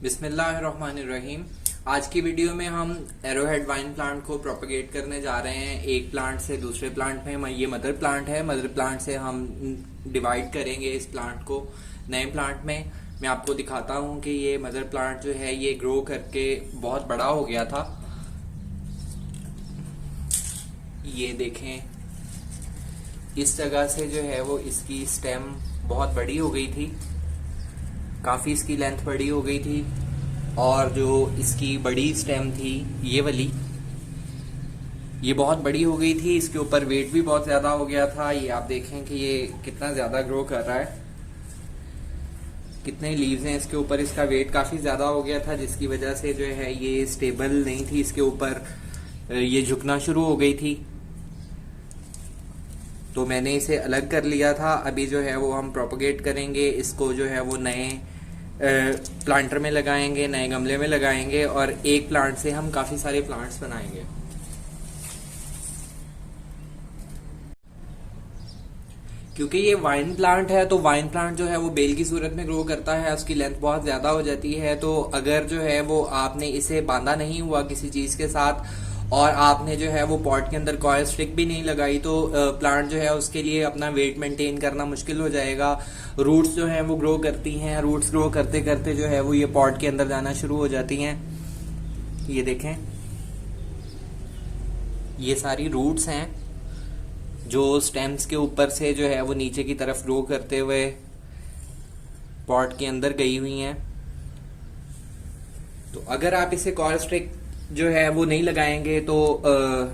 बिस्मिल्लाहिर्रहमानिर्रहीम। आज की वीडियो में हम एरोहेड वाइन प्लांट को प्रोपेगेट करने जा रहे हैं एक प्लांट से दूसरे प्लांट में। ये मदर प्लांट है। मदर प्लांट से हम डिवाइड करेंगे इस प्लांट को नए प्लांट में। मैं आपको दिखाता हूँ कि ये मदर प्लांट जो है ये ग्रो करके बहुत बड़ा हो गया था। ये देखें, इस जगह से जो है वो इसकी स्टेम बहुत बड़ी हो गई थी, काफी इसकी लेंथ बड़ी हो गई थी। और जो इसकी बड़ी स्टेम थी ये वाली, ये बहुत बड़ी हो गई थी। इसके ऊपर वेट भी बहुत ज्यादा हो गया था। ये आप देखें कि ये कितना ज्यादा ग्रो कर रहा है, कितने लीव्स हैं इसके ऊपर। इसका वेट काफी ज्यादा हो गया था जिसकी वजह से जो है ये स्टेबल नहीं थी, इसके ऊपर ये झुकना शुरू हो गई थी। तो मैंने इसे अलग कर लिया था। अभी जो है वो हम प्रोपगेट करेंगे इसको, जो है वो नए प्लांटर में लगाएंगे, नए गमले में लगाएंगे और एक प्लांट से हम काफी सारे प्लांट्स बनाएंगे। क्योंकि ये वाइन प्लांट है तो वाइन प्लांट जो है वो बेल की सूरत में ग्रो करता है, उसकी लेंथ बहुत ज्यादा हो जाती है। तो अगर जो है वो आपने इसे बांधा नहीं हुआ किसी चीज के साथ और आपने जो है वो पॉट के अंदर कॉयल स्टिक भी नहीं लगाई तो प्लांट जो है उसके लिए अपना वेट मेंटेन करना मुश्किल हो जाएगा। रूट्स जो है वो ग्रो करती हैं, रूट्स ग्रो करते करते जो है वो ये पॉट के अंदर जाना शुरू हो जाती हैं। ये देखें, ये सारी रूट्स हैं जो स्टेम्स के ऊपर से जो है वो नीचे की तरफ ग्रो करते हुए पॉट के अंदर गई हुई हैं। तो अगर आप इसे कॉयल स्टिक जो है वो नहीं लगाएंगे तो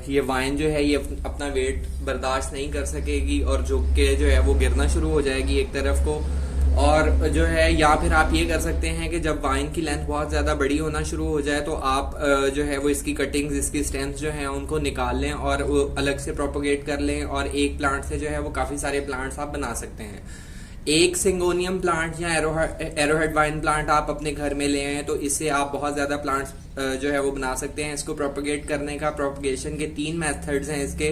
ये वाइन जो है ये अपना वेट बर्दाश्त नहीं कर सकेगी और झुक के जो है वो गिरना शुरू हो जाएगी एक तरफ को। और जो है या फिर आप ये कर सकते हैं कि जब वाइन की लेंथ बहुत ज्यादा बड़ी होना शुरू हो जाए तो आप जो है वो इसकी कटिंग्स, इसकी स्टेम्स जो है उनको निकाल लें और वो अलग से प्रोपोगेट कर लें और एक प्लांट से जो है वो काफी सारे प्लांट्स आप बना सकते हैं। एक सिंगोनियम प्लांट या एरोहेड वाइन प्लांट आप अपने घर में ले आए तो इससे आप बहुत ज्यादा प्लांट्स जो है वो बना सकते हैं। इसको प्रोपोगेट करने का, प्रोपोगेशन के 3 मेथड्स हैं इसके,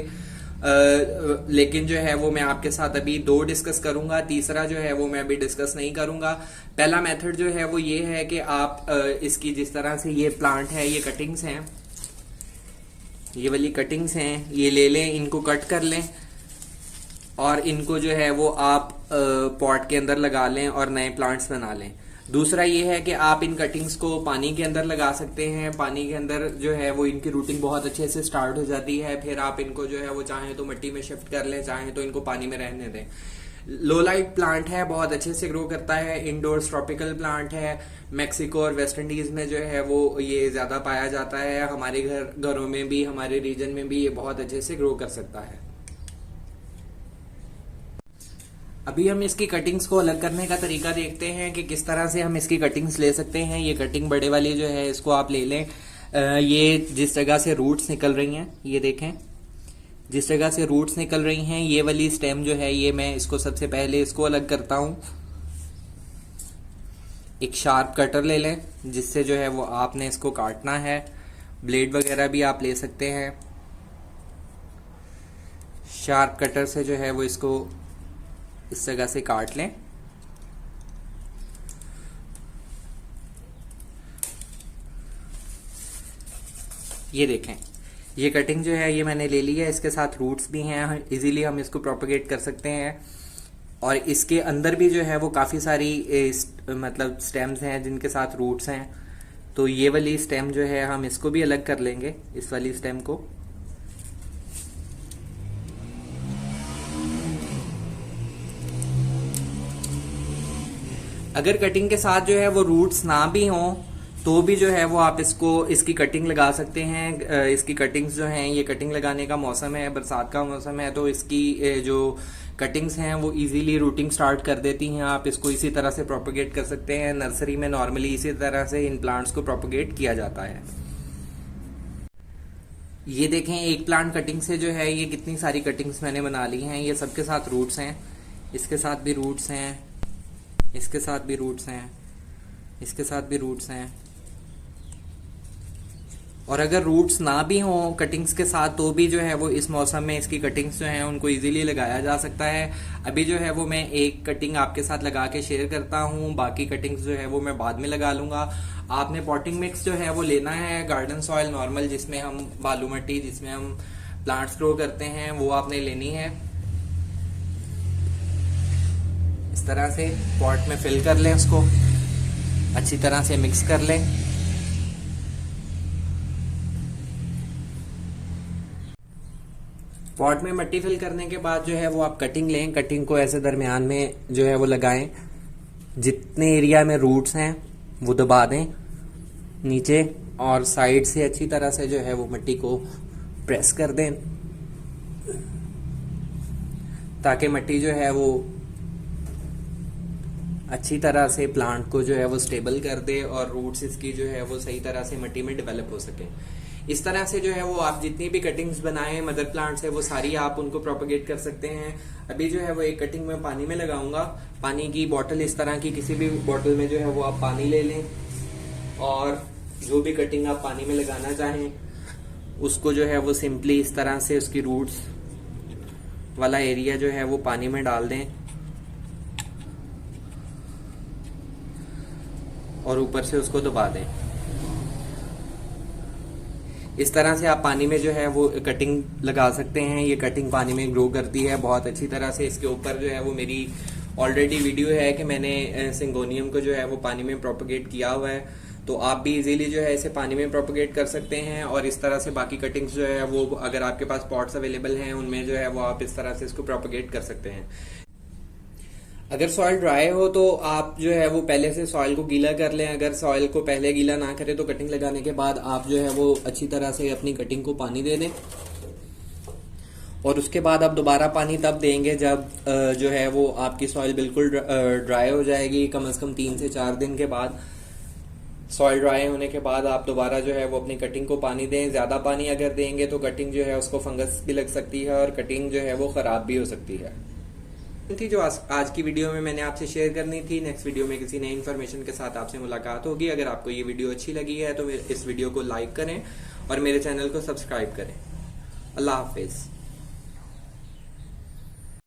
लेकिन जो है वो मैं आपके साथ अभी 2 डिस्कस करूंगा, तीसरा जो है वो मैं अभी डिस्कस नहीं करूंगा। पहला मेथड जो है वो ये है कि आप इसकी जिस तरह से ये प्लांट है, ये कटिंग्स हैं, ये वाली कटिंग्स हैं, ये ले लें, इनको कट कर लें और इनको जो है वो आप पॉट के अंदर लगा लें और नए प्लांट्स बना लें। दूसरा ये है कि आप इन कटिंग्स को पानी के अंदर लगा सकते हैं। पानी के अंदर जो है वो इनकी रूटिंग बहुत अच्छे से स्टार्ट हो जाती है। फिर आप इनको जो है वो चाहें तो मिट्टी में शिफ्ट कर लें, चाहें तो इनको पानी में रहने दें। लो लाइट प्लांट है, बहुत अच्छे से ग्रो करता है, इंडोर्स ट्रॉपिकल प्लांट है। मेक्सिको और वेस्ट इंडीज में जो है वो ये ज्यादा पाया जाता है। हमारे घरों में भी, हमारे रीजन में भी ये बहुत अच्छे से ग्रो कर सकता है। अभी हम इसकी कटिंग्स को अलग करने का तरीका देखते हैं कि किस तरह से हम इसकी कटिंग्स ले सकते हैं। ये कटिंग बड़े वाली जो है इसको आप ले लें। ये जिस जगह से रूट्स निकल रही हैं, ये देखें, जिस जगह से रूट्स निकल रही हैं ये वाली स्टेम जो है, ये मैं इसको सबसे पहले इसको अलग करता हूं। एक शार्प कटर ले लें जिससे जो है वो आपने इसको काटना है। ब्लेड वगैरह भी आप ले सकते हैं। शार्प कटर से जो है वो इसको इस जगह से काट लें। ये देखें, ये कटिंग जो है ये मैंने ले ली है। इसके साथ रूट्स भी हैं, इजीली हम इसको प्रोपेगेट कर सकते हैं। और इसके अंदर भी जो है वो काफी सारी मतलब स्टेम्स हैं जिनके साथ रूट्स हैं। तो ये वाली स्टेम जो है हम इसको भी अलग कर लेंगे, इस वाली स्टेम को। अगर कटिंग के साथ जो है वो रूट्स ना भी हों तो भी जो है वो आप इसकी कटिंग लगा सकते हैं। इसकी कटिंग्स जो हैं, ये कटिंग लगाने का मौसम है, बरसात का मौसम है, तो इसकी जो कटिंग्स हैं वो इजीली रूटिंग स्टार्ट कर देती हैं। आप इसको इसी तरह से प्रोपोगेट कर सकते हैं। नर्सरी में नॉर्मली इसी तरह से इन प्लांट्स को प्रोपोगेट किया जाता है। ये देखें, एक प्लांट कटिंग से जो है ये कितनी सारी कटिंग्स मैंने बना ली हैं। ये सबके साथ रूट्स हैं, इसके साथ भी रूट्स हैं, इसके साथ भी रूट्स हैं, इसके साथ भी रूट्स हैं। और अगर रूट्स ना भी हों कटिंग्स के साथ तो भी जो है वो इस मौसम में इसकी कटिंग्स जो हैं उनको इजीली लगाया जा सकता है। अभी जो है वो मैं एक कटिंग आपके साथ लगा के शेयर करता हूँ, बाकी कटिंग्स जो है वो मैं बाद में लगा लूंगा। आपने पॉटिंग मिक्स जो है वो लेना है, गार्डन सॉइल नॉर्मल जिसमें हम बालू मिट्टी जिसमें हम प्लांट्स ग्रो करते हैं वो आपने लेनी है। इस तरह से पॉट में फिल कर लें, उसको अच्छी तरह से मिक्स कर लें। पॉट में मिट्टी फिल करने के बाद जो है वो आप कटिंग लें, कटिंग को ऐसे दरमियान में जो है वो लगाएं, जितने एरिया में रूट्स हैं वो दबा दें नीचे, और साइड से अच्छी तरह से जो है वो मिट्टी को प्रेस कर दें ताकि मिट्टी जो है वो अच्छी तरह से प्लांट को जो है वो स्टेबल कर दे और रूट्स इसकी जो है वो सही तरह से मिट्टी में डेवलप हो सके। इस तरह से जो है वो आप जितनी भी कटिंग्स बनाए मदर प्लांट्स है वो सारी आप उनको प्रोपेगेट कर सकते हैं। अभी जो है वो एक कटिंग में पानी में लगाऊंगा। पानी की बोतल इस तरह की किसी भी बोतल में जो है वो आप पानी ले लें और जो भी कटिंग आप पानी में लगाना चाहें उसको जो है वो सिंपली इस तरह से उसकी रूट्स वाला एरिया जो है वो पानी में डाल दें और ऊपर से उसको दबा दें। इस तरह से आप पानी में जो है वो कटिंग लगा सकते हैं। ये कटिंग पानी में ग्रो करती है बहुत अच्छी तरह से। इसके ऊपर जो है वो मेरी ऑलरेडी वीडियो है कि मैंने सिंगोनियम को जो है वो पानी में प्रोपेगेट किया हुआ है, तो आप भी इजीली जो है इसे पानी में प्रोपेगेट कर सकते हैं। और इस तरह से बाकी कटिंग्स जो है वो अगर आपके पास पॉट्स अवेलेबल हैं उनमें जो है वो आप इस तरह से इसको प्रोपेगेट कर सकते हैं। अगर सॉइल ड्राई हो तो आप जो है वो पहले से सॉइल को गीला कर लें। अगर सॉइल को पहले गीला ना करें तो कटिंग लगाने के बाद आप जो है वो अच्छी तरह से अपनी कटिंग को पानी दे दें और उसके बाद आप दोबारा पानी तब देंगे जब जो है वो आपकी सॉइल बिल्कुल ड्राई हो जाएगी। कम से कम 3 से 4 दिन के बाद सॉइल ड्राई होने के बाद आप दोबारा जो है वो अपनी कटिंग को पानी दें। ज्यादा पानी अगर देंगे तो कटिंग जो है उसको फंगस भी लग सकती है और कटिंग जो है वो खराब भी हो सकती है। थी जो आज की वीडियो में मैंने आपसे शेयर करनी थी। नेक्स्ट वीडियो में किसी नई इन्फॉर्मेशन के साथ आपसे मुलाकात होगी। अगर आपको ये वीडियो अच्छी लगी है तो इस वीडियो को लाइक करें और मेरे चैनल को सब्सक्राइब करें। अल्लाह हाफिज।